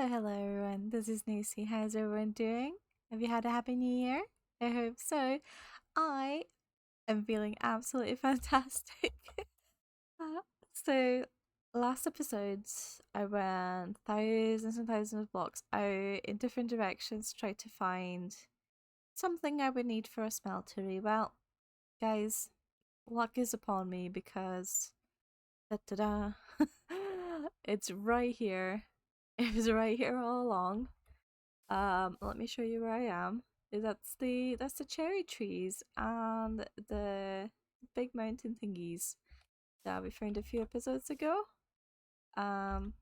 Hello everyone, this is Lucy. How's everyone doing? Have you had a happy new year? I hope so. I am feeling absolutely fantastic. Uh, so, last episodes, I went thousands and thousands of blocks out in different directions to try to find something I would need for a smeltery. Well, guys, luck is upon me because da-da-da, it's right here. It was right here all along. Let me show you where I am. That's the cherry trees and the big mountain thingies that we found a few episodes ago. Let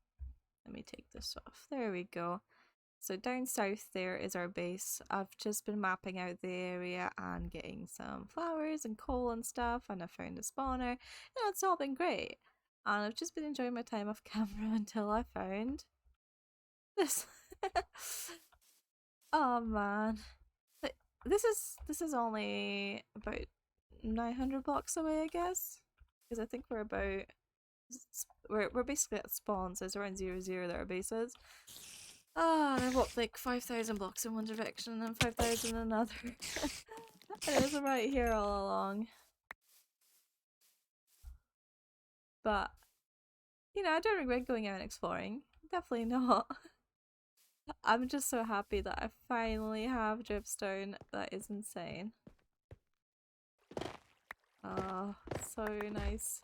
me take this off. There we go. So down south there is our base. I've just been mapping out the area and getting some flowers and coal and stuff, and I found a spawner. You know, it's all been great. And I've just been enjoying my time off camera until I found this. Oh man. This is only about 900 blocks away, I guess. Because I think we're about we're basically at spawn, so it's around 0, that our base is. Ah, I walked like 5,000 blocks in one direction and 5,000 in another. It was right here all along. But you know, I don't regret going out and exploring. Definitely not. I'm just so happy that I finally have dripstone. That is insane. Oh, so nice.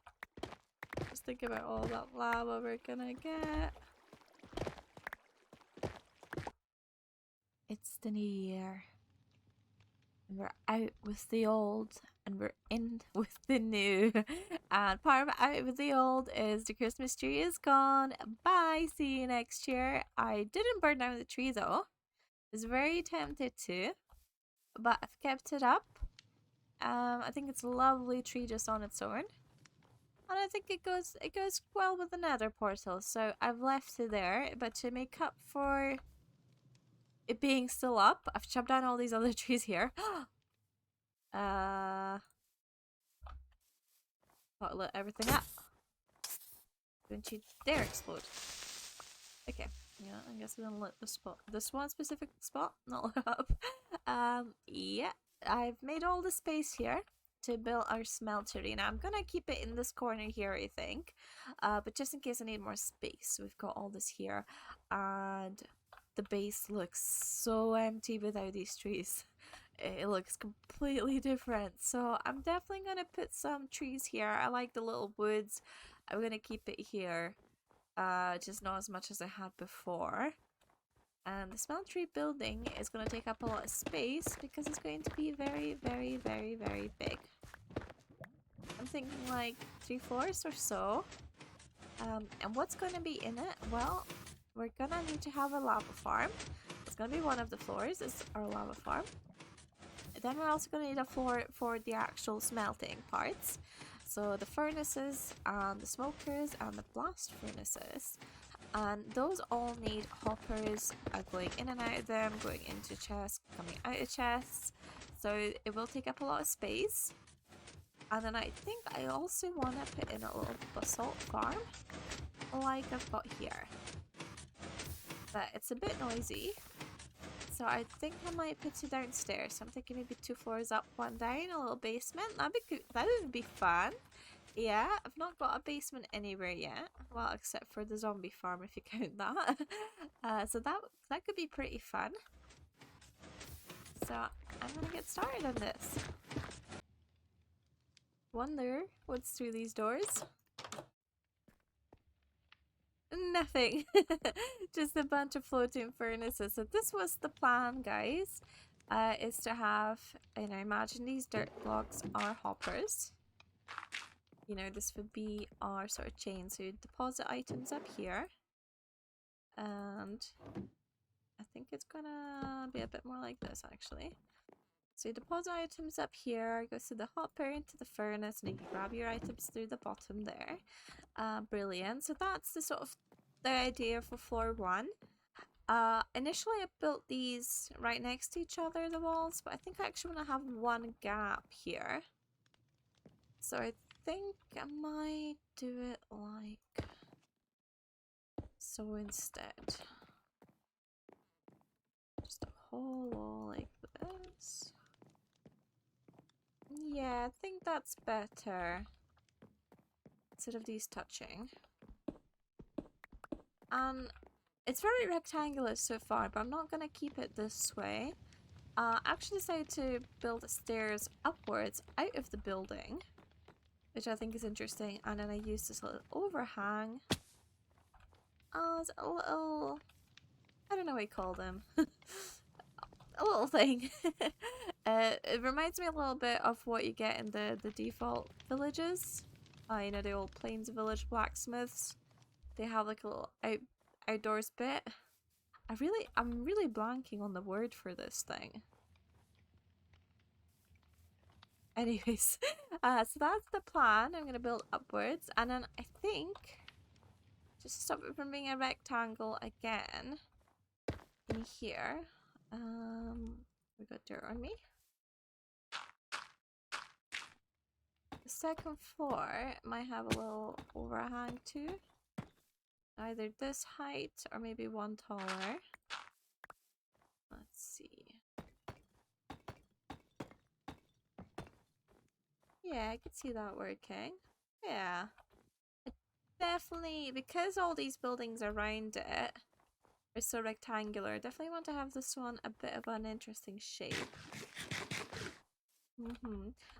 Just think about all that lava we're gonna get. It's the new year. And we're out with the old and we're in with the new. And part of out with the old is the Christmas tree is gone. Bye, see you next year. I didn't burn down the tree though. I was very tempted to, but I've kept it up. I think it's a lovely tree just on its own. And I think it goes well with the nether portal, so I've left it there. But to make up for it being still up, I've chopped down all these other trees here. Gotta lit everything up. Don't you dare explode. Okay, yeah, I guess I'm gonna lit the spot. This one specific spot, not lit up. Yeah, I've made all the space here to build our smeltery. Now I'm gonna keep it in this corner here, I think. But just in case I need more space, we've got all this here, and the base looks so empty without these trees. It looks completely different. So I'm definitely gonna put some trees here. I like the little woods. I'm gonna keep it here. Just not as much as I had before. And the smeltery building is going to take up a lot of space because it's going to be very, very, very, very big. I'm thinking like 3 floors or so. And what's going to be in it? Well, we're going to need to have a lava farm. It's going to be one of the floors, is our lava farm. And then we're also going to need a floor for the actual smelting parts. So the furnaces and the smokers and the blast furnaces. And those all need hoppers going in and out of them, going into chests, coming out of chests. So it will take up a lot of space. And then I think I also want to put in a little basalt farm, like I've got here. But it's a bit noisy. So I think I might put it downstairs. I'm thinking maybe 2 floors up, 1 down, a little basement. That'd be good. That would be fun. Yeah, I've not got a basement anywhere yet. Well, except for the zombie farm, if you count that. So that could be pretty fun. So I'm gonna get started on this. Wonder what's through these doors. Nothing. Just a bunch of floating furnaces. So this was the plan, guys. Is to have, you know, imagine these dirt blocks are hoppers. You know, this would be our sort of chain. So you deposit items up here. And I think it's gonna be a bit more like this, actually. So you deposit items up here, goes to the hopper, into the furnace, and you can grab your items through the bottom there. Brilliant. So that's the sort of the idea for floor 1. Initially I built these right next to each other, the walls, but I think I actually want to have one gap here. So I think I might do it like so instead. whole wall like this. Yeah, I think that's better. Instead of these touching. It's very rectangular so far, but I'm not gonna keep it this way. I actually decided to build stairs upwards out of the building, which I think is interesting, and then I use this little overhang as a little, I don't know what you call them, a little thing. It reminds me a little bit of what you get in the default villages. You know, the old Plains Village blacksmiths. They have like a little outdoors bit. I'm really blanking on the word for this thing. Anyways, so that's the plan. I'm gonna build upwards, and then I think just to stop it from being a rectangle again in here. We got dirt on me. The second floor might have a little overhang too. Either this height or maybe one taller. Let's see. Yeah, I could see that working. Yeah. It definitely, because all these buildings around it are so rectangular, I definitely want to have this one a bit of an interesting shape.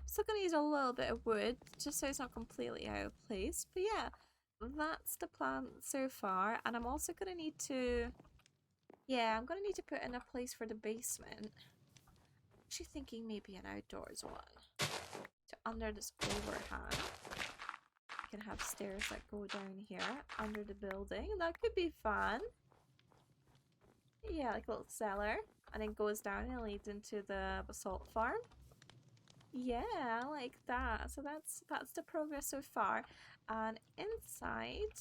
Still gonna use a little bit of wood, just so it's not completely out of place. But yeah, that's the plan so far. And I'm also gonna need to... Yeah, I'm gonna need to put in a place for the basement. I'm actually thinking maybe an outdoors one. So under this overhang, you can have stairs that go down here under the building. That could be fun. Yeah, like a little cellar. And then goes down and leads into the basalt farm. Yeah, I like that. So that's the progress so far. And inside,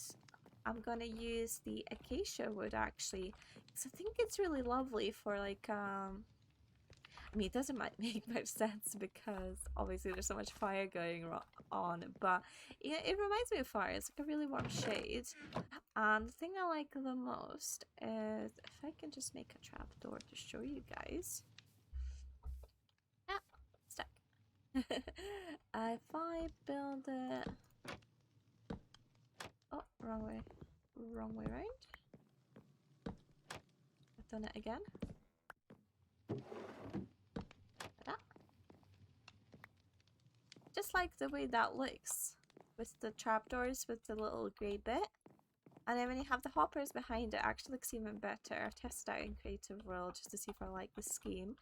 I'm gonna use the acacia wood actually, because I think it's really lovely for like I mean, it doesn't make much sense because obviously there's so much fire going on, but yeah, it reminds me of fire. It's like a really warm shade. And the thing I like the most is if I can just make a trapdoor to show you guys. Ah, stuck. If I build it... Oh, wrong way. Wrong way round. I've done it again. Just like the way that looks with the trapdoors with the little grey bit. And then when you have the hoppers behind it, it actually looks even better. I've tested out in Creative World just to see if I like the scheme.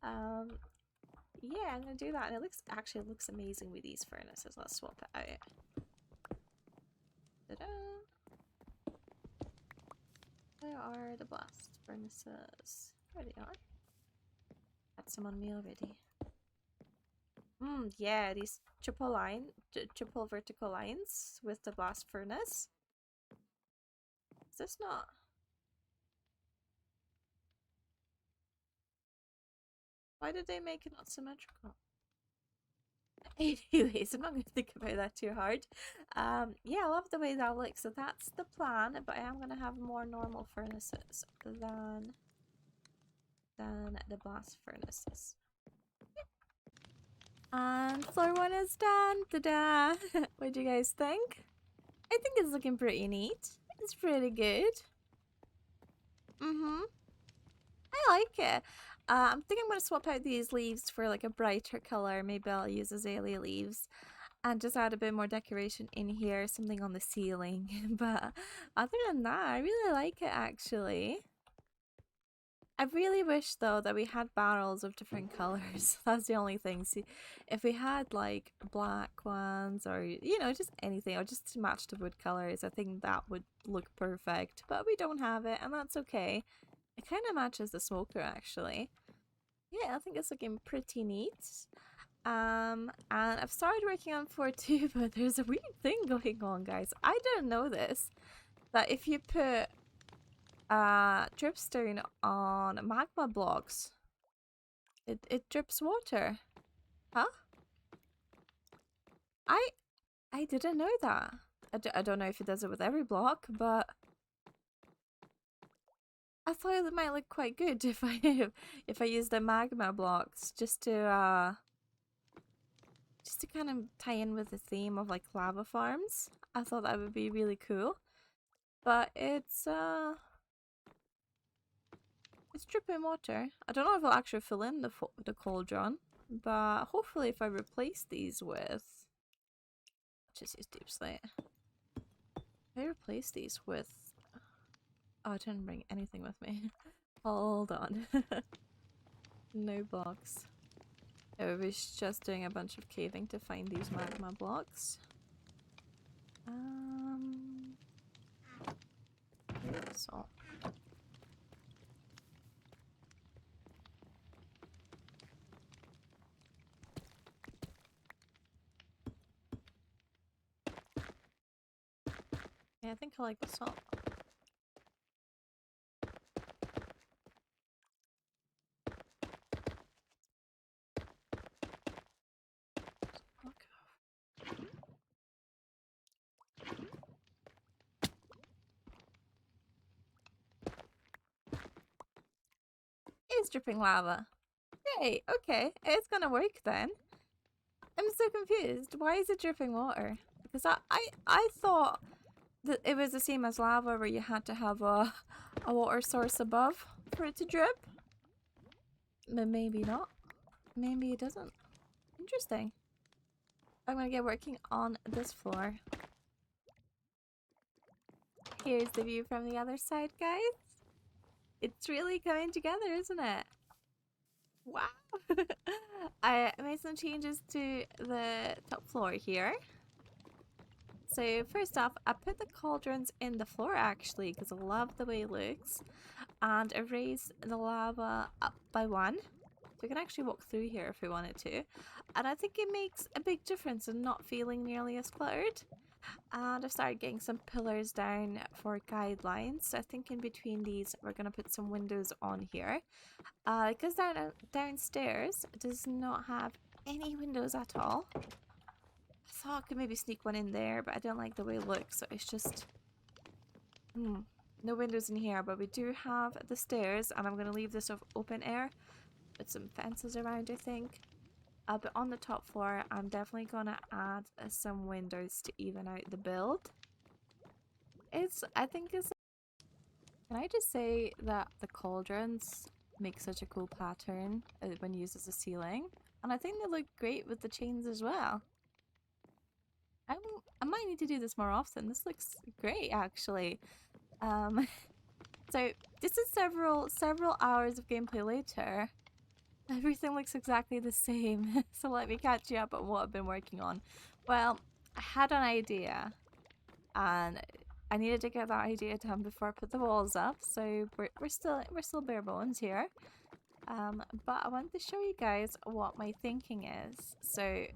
Yeah, I'm gonna do that, and it looks amazing with these furnaces. Let's swap it out. Ta-da! Where are the blast furnaces? There they are. Had some on me already. Yeah, these triple vertical lines with the blast furnace. Is this not? Why did they make it not symmetrical? Anyways, I'm not going to think about that too hard. Yeah, I love the way that looks. So that's the plan, but I am going to have more normal furnaces than the blast furnaces. And floor one is done. Ta-da! What do you guys think? I think it's looking pretty neat. It's pretty good. I like it. I think I'm going to swap out these leaves for like a brighter color. Maybe I'll use azalea leaves and just add a bit more decoration in here, something on the ceiling. But other than that, I really like it actually. I really wish though that we had barrels of different colors. That's the only thing. See, if we had like black ones or, you know, just anything or just to match the wood colors, I think that would look perfect. But we don't have it, and that's okay. It kind of matches the smoker actually. Yeah, I think it's looking pretty neat. And I've started working on 4.2, but there's a weird thing going on, guys. I didn't know this. That if you put dripstone on magma blocks, it drips water. Huh? I didn't know that. I don't know if it does it with every block, but I thought it might look quite good if I if I used the magma blocks just to kind of tie in with the theme of like lava farms. I thought that would be really cool. But it's dripping water. I don't know if it'll actually fill in the cauldron, but hopefully if I replace these with, just use deep slate. If I replace these with, oh, I didn't bring anything with me. Hold on. No blocks. I was just doing a bunch of caving to find these magma blocks. So. Yeah, I think I like the salt. It's dripping lava. Hey, okay, it's gonna work then. I'm so confused. Why is it dripping water? Because I thought that it was the same as lava where you had to have a water source above for it to drip. But maybe not. Maybe it doesn't. Interesting. I'm gonna get working on this floor. Here's the view from the other side, guys. It's really coming together, isn't it? Wow! I made some changes to the top floor here. So first off, I put the cauldrons in the floor actually because I love the way it looks. And I raised the lava up by 1. So we can actually walk through here if we wanted to. And I think it makes a big difference in not feeling nearly as cluttered. And I've started getting some pillars down for guidelines. I think in between these we're going to put some windows on here. Because downstairs does not have any windows at all. I thought I could maybe sneak one in there, but I don't like the way it looks, so it's just no windows in here. But we do have the stairs, and I'm going to leave this open air with some fences around, I think. But on the top floor, I'm definitely going to add some windows to even out the build. I think it's... Can I just say that the cauldrons make such a cool pattern when used as a ceiling? And I think they look great with the chains as well. I might need to do this more often. This looks great, actually. So this is several hours of gameplay later. Everything looks exactly the same. So let me catch you up on what I've been working on. Well, I had an idea, and I needed to get that idea done before I put the walls up. So we're still bare bones here. But I wanted to show you guys what my thinking is. So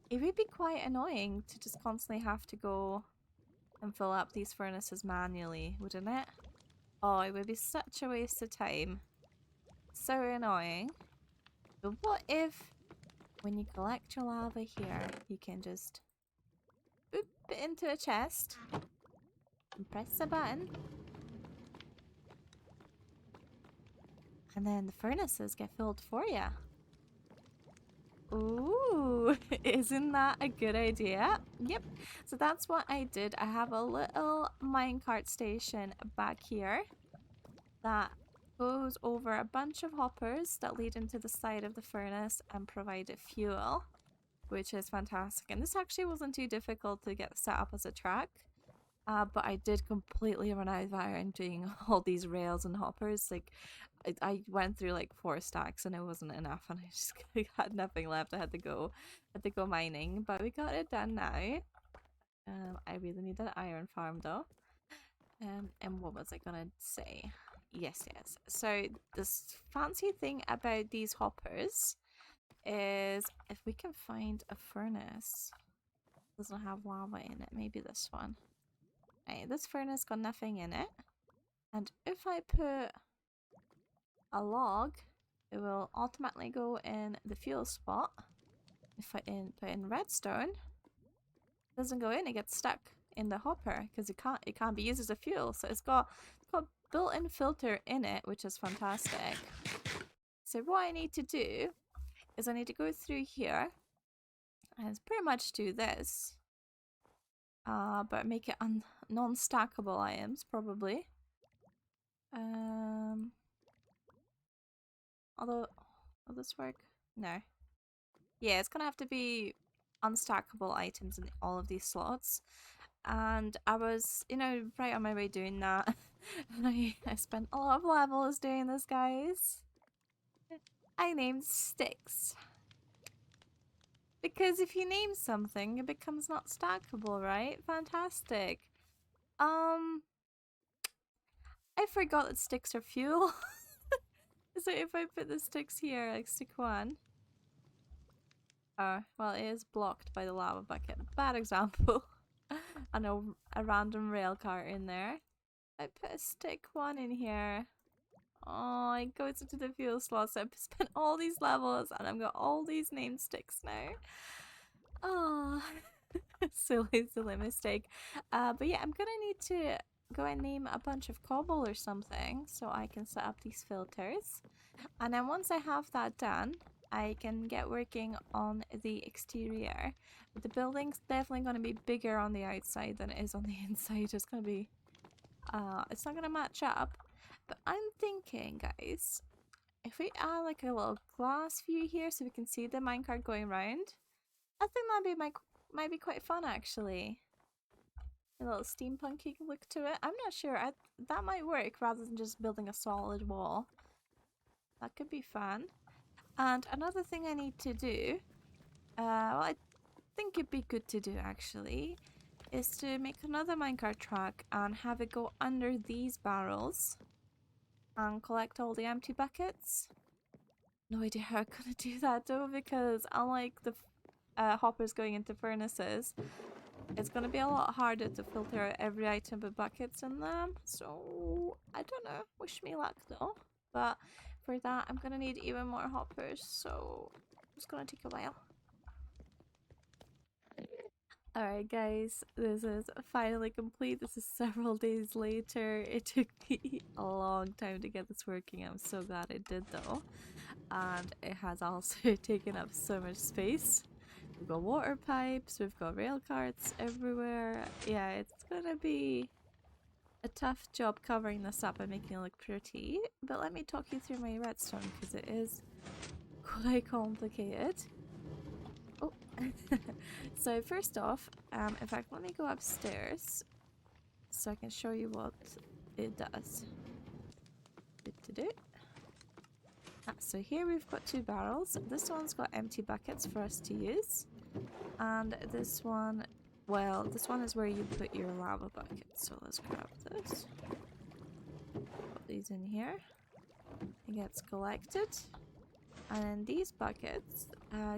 it would be quite annoying to just constantly have to go and fill up these furnaces manually, wouldn't it? Oh, it would be such a waste of time. So annoying. But what if, when you collect your lava here, you can just boop it into a chest and press a button, and then the furnaces get filled for you. Ooh, isn't that a good idea? Yep, so that's what I did. I have a little minecart station back here that goes over a bunch of hoppers that lead into the side of the furnace and provide it fuel, which is fantastic. And this actually wasn't too difficult to get set up as a track. But I did completely run out of iron doing all these rails and hoppers. Like, I went through like 4 stacks and it wasn't enough, and I just had nothing left. I had to go mining, but we got it done now. I really need an iron farm though. And what was I gonna say? Yes. So this fancy thing about these hoppers is if we can find a furnace that doesn't have lava in it, maybe this one. Right, this furnace got nothing in it, and if I put a log, it will automatically go in the fuel spot. If I put in redstone, it doesn't go in, it gets stuck in the hopper because it can't be used as a fuel. So it's got got built-in filter in it, which is fantastic. So what I need to do is I need to go through here and pretty much do this. But make it non-stackable items, probably. Although, will this work? No. Yeah, it's gonna have to be unstackable items in all of these slots. And I was, you know, right on my way doing that. And I spent a lot of levels doing this, guys. I named sticks. Because if you name something, it becomes not stackable, right? Fantastic. I forgot that sticks are fuel. So if I put the sticks here, like stick 1. Oh, well, it is blocked by the lava bucket. Bad example. I know, a random rail car in there. I put a stick 1 in here. Oh, it goes into the fuel slot, so I've spent all these levels and I've got all these named sticks now. Oh, silly mistake. But yeah, I'm gonna need to go and name a bunch of cobble or something so I can set up these filters. And then once I have that done, I can get working on the exterior. But the building's definitely going to be bigger on the outside than it is on the inside. It's going to be, it's not going to match up. But I'm thinking, guys, if we add like a little glass view here so we can see the minecart going around, I think that might be quite fun actually. A little steampunky look to it. I'm not sure. That might work rather than just building a solid wall. That could be fun. And another thing I need to do, well, I think it'd be good to do actually, is to make another minecart track and have it go under these barrels and collect all the empty buckets. No idea how I'm gonna do that though, because unlike the hoppers going into furnaces, it's gonna be a lot harder to filter out every item with buckets in them. So I don't know. Wish me luck though. But for that, I'm gonna need even more hoppers, so it's gonna take a while. Alright guys, this is finally complete. This is several days later. It took me a long time to get this working. I'm so glad I did though. And it has also taken up so much space. We've got water pipes, we've got rail carts everywhere. Yeah, it's gonna be a tough job covering this up and making it look pretty. But let me talk you through my redstone because it is quite complicated. Oh, so first off, in fact, let me go upstairs so I can show you what it does. So here we've got 2 barrels. This one's got empty buckets for us to use. And this one, well, this one is where you put your lava buckets. So let's grab this. Put these in here. It gets collected. And then these buckets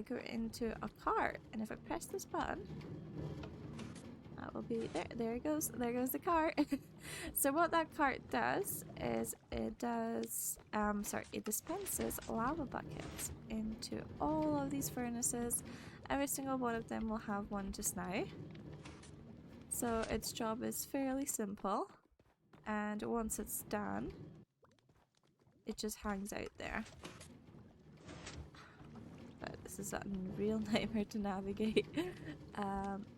go into a cart. And if I press this button, that will be there. There it goes. There goes the cart. So what that cart does is it dispenses lava buckets into all of these furnaces. Every single one of them will have one just now. So its job is fairly simple. And once it's done, it just hangs out there. But this is a real nightmare to navigate.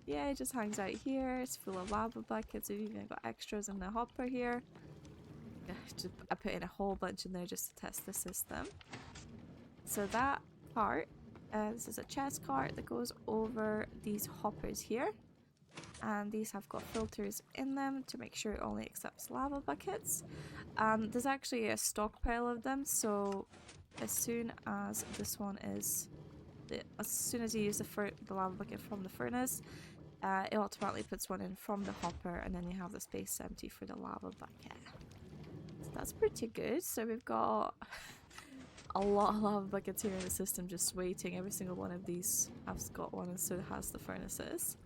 Yeah, it just hangs out here. It's full of lava buckets. We've even got extras in the hopper here. I put in a whole bunch in there just to test the system. So that cart, this is a chest cart that goes over these hoppers here. And these have got filters in them to make sure it only accepts lava buckets. There's actually a stockpile of them, so as soon as this one is, as soon as you use the lava bucket from the furnace, it automatically puts one in from the hopper, and then you have the space empty for the lava bucket. So that's pretty good. So we've got a lot of lava buckets here in the system just waiting. Every single one of these has got one, and so has the furnaces.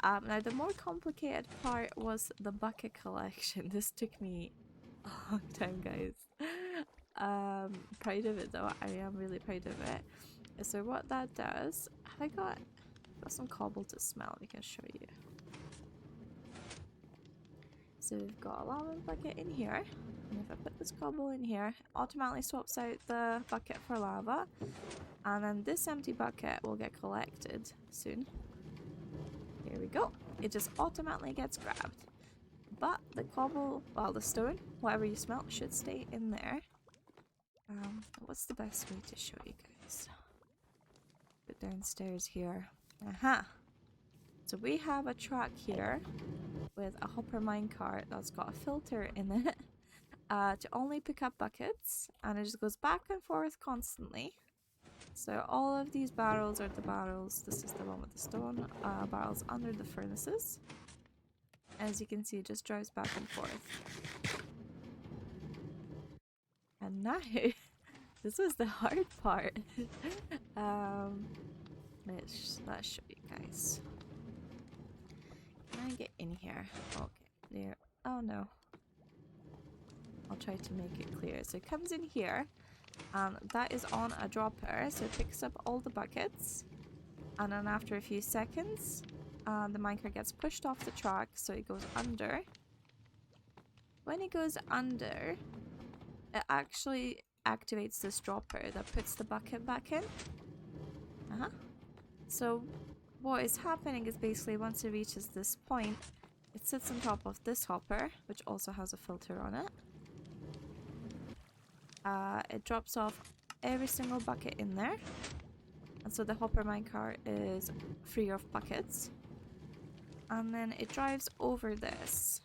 Now the more complicated part was the bucket collection. This took me a long time, guys. Proud of it though. I am really proud of it. So what that does, I got some cobble to smelt. We can show you. So we've got a lava bucket in here. And if I put this cobble in here, it automatically swaps out the bucket for lava. And then this empty bucket will get collected soon. Here we go. It just automatically gets grabbed. But the cobble, well, the stone, whatever you smelt, should stay in there. What's the best way to show you guys? Put downstairs here. Aha! So we have a track here with a hopper minecart that's got a filter in it to only pick up buckets, and it just goes back and forth constantly. So all of these barrels are the barrels. This is the one with the stone barrels under the furnaces. As you can see, it just drives back and forth. And now, this was the hard part. Let's show you guys. Can I get in here? Okay, there. Oh no. I'll try to make it clear. So it comes in here, and that is on a dropper, so it picks up all the buckets. And then after a few seconds, the minecart gets pushed off the track, so it goes under. When it goes under, it actually activates this dropper that puts the bucket back in. So what is happening is basically once it reaches this point, it sits on top of this hopper, which also has a filter on it. It drops off every single bucket in there. And so the hopper minecart is free of buckets. And then it drives over this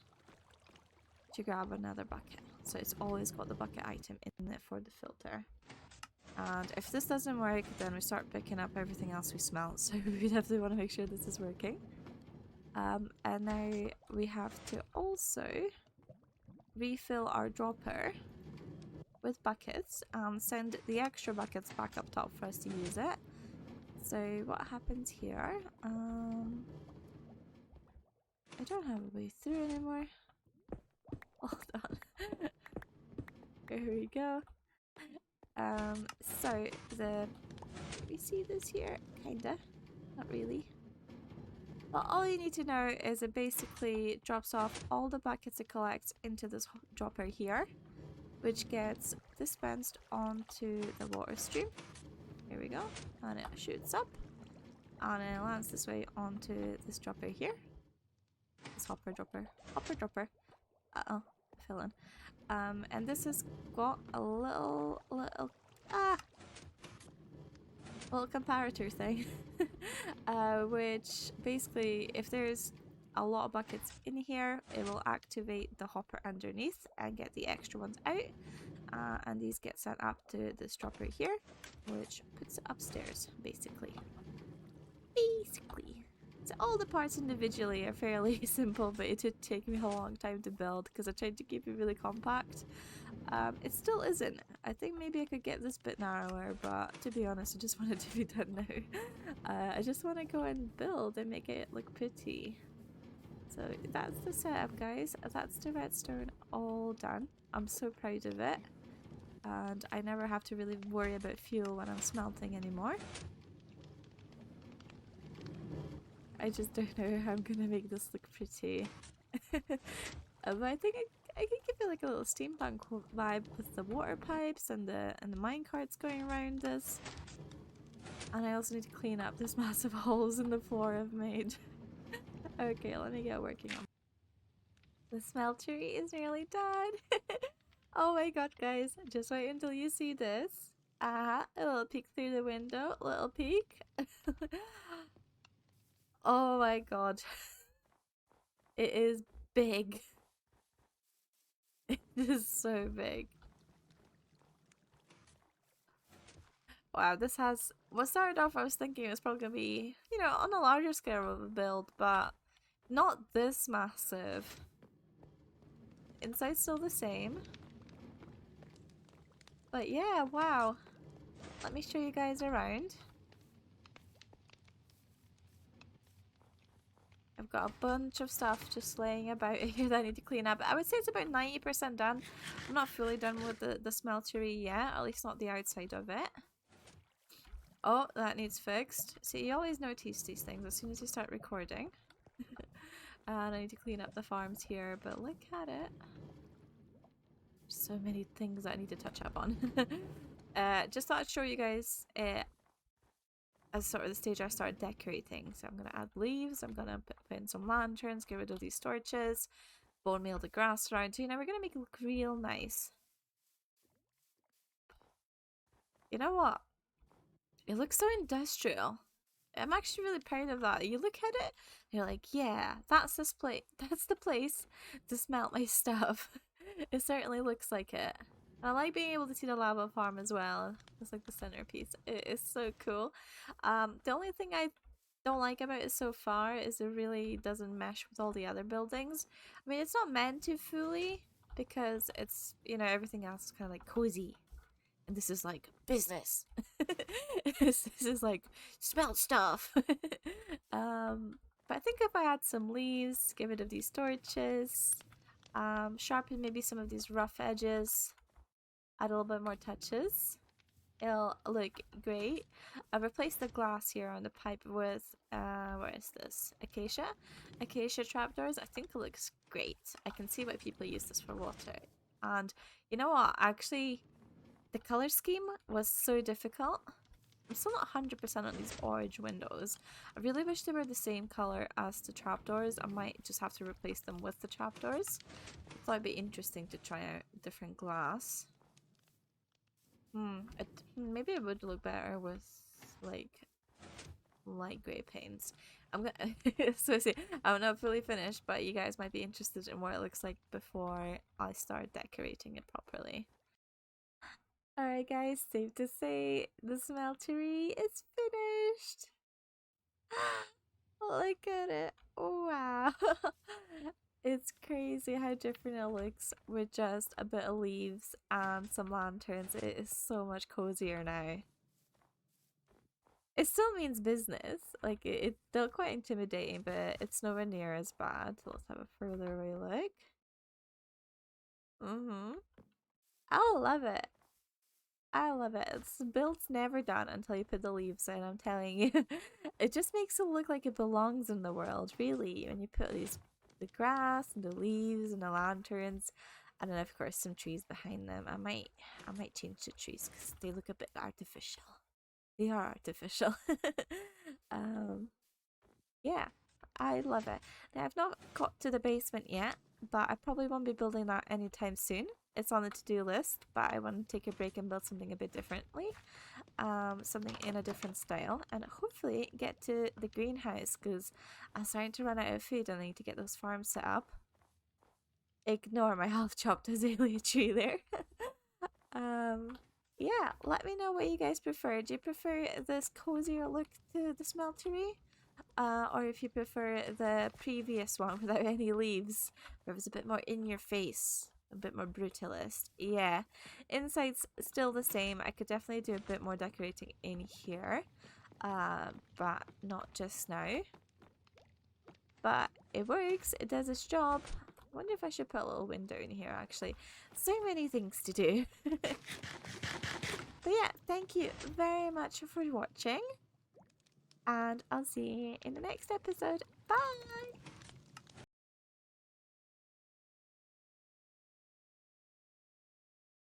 to grab another bucket. So it's always got the bucket item in it for the filter. And if this doesn't work, then we start picking up everything else we smelt. So we definitely want to make sure this is working. And now we have to also refill our dropper with buckets and send the extra buckets back up top for us to use it. So what happens here? I don't have a way through anymore. Hold on. Here we go. So can we see this here? Kinda. Not really. Well, all you need to know is it basically drops off all the buckets it collects into this dropper here, which gets dispensed onto the water stream. Here we go. And it shoots up. And it lands this way onto this dropper here. This hopper dropper. Hopper dropper. Uh-oh. I fell in. And this has got a little comparator thing. Which basically, if there's a lot of buckets in here, it will activate the hopper underneath and get the extra ones out. And these get sent up to this dropper here, which puts it upstairs, basically. So all the parts individually are fairly simple, but it did take me a long time to build because I tried to keep it really compact. It still isn't. I think maybe I could get this bit narrower, but to be honest, I just want it to be done now. I just want to go and build and make it look pretty. So that's the setup, guys. That's the redstone all done. I'm so proud of it. And I never have to really worry about fuel when I'm smelting anymore. I just don't know how I'm gonna make this look pretty. But I think I can give it like a little steampunk vibe with the water pipes and the minecarts going around this. And I also need to clean up this massive holes in the floor I've made. Okay, let me get working on the smeltery is nearly done. Oh my god, guys, just wait until you see this. A little peek through the window, little peek. Oh my god. It is big. It is so big. Wow, this has... What started off, I was thinking it was probably gonna be, you know, on a larger scale of a build, but not this massive. Inside's still the same. But yeah, wow. Let me show you guys around. I've got a bunch of stuff just laying about here that I need to clean up. I would say it's about 90% done. I'm not fully done with the smeltery yet, at least not the outside of it. Oh, that needs fixed. See, you always notice these things as soon as you start recording. And I need to clean up the farms here, but look at it. So many things that I need to touch up on. Just thought I'd show you guys as sort of the stage I started decorating. So I'm going to add leaves, I'm going to put in some lanterns, get rid of these torches, bone meal the grass around. So, you know, we're going to make it look real nice. You know what? It looks so industrial. I'm actually really proud of that. You look at it, you're like, yeah, that's this place. That's the place to smelt my stuff. It certainly looks like it. And I like being able to see the lava farm as well. It's like the centerpiece. It is so cool. The only thing I don't like about it so far is it really doesn't mesh with all the other buildings. I mean, it's not meant to fully because it's, you know, everything else is kind of like cozy. And this is like business. this is like smelt stuff. But I think if I add some leaves, get rid of these torches, sharpen maybe some of these rough edges, add a little bit more touches, it'll look great. I've replaced the glass here on the pipe with, where is this? Acacia trapdoors. I think it looks great. I can see why people use this for water. And you know what? Actually, the color scheme was so difficult. I'm still not 100% on these orange windows. I really wish they were the same color as the trapdoors. I might just have to replace them with the trapdoors. I thought it'd be interesting to try out different glass. Maybe it would look better with like light grey paints. I'm gonna so see, I'm not fully finished, but you guys might be interested in what it looks like before I start decorating it properly. Alright guys, safe to say the smeltery is finished. Look at it. Wow. It's crazy how different it looks with just a bit of leaves and some lanterns. It is so much cozier now. It still means business. Like, it's still quite intimidating, but it's nowhere near as bad. So let's have a further away look. I love it. I love it. It's build's never done until you put the leaves in, I'm telling you. It just makes it look like it belongs in the world, really, when you put the grass and the leaves and the lanterns, and then of course some trees behind them. I might change the trees because they look a bit artificial. They are artificial. Yeah, I love it. Now I've not got to the basement yet, but I probably won't be building that anytime soon. It's on the to-do list, but I want to take a break and build something a bit differently. Something in a different style, and hopefully get to the greenhouse because I'm starting to run out of food and I need to get those farms set up. Ignore my half chopped azalea tree there. Yeah, let me know what you guys prefer. Do you prefer this cozier look to the smeltery? Or if you prefer the previous one without any leaves, where it was a bit more in your face, a bit more brutalist. Yeah, inside's still the same. I could definitely do a bit more decorating in here, but not just now. But it works, it does its job. I wonder if I should put a little window in here actually. So many things to do. But yeah, thank you very much for watching. And I'll see you in the next episode. Bye!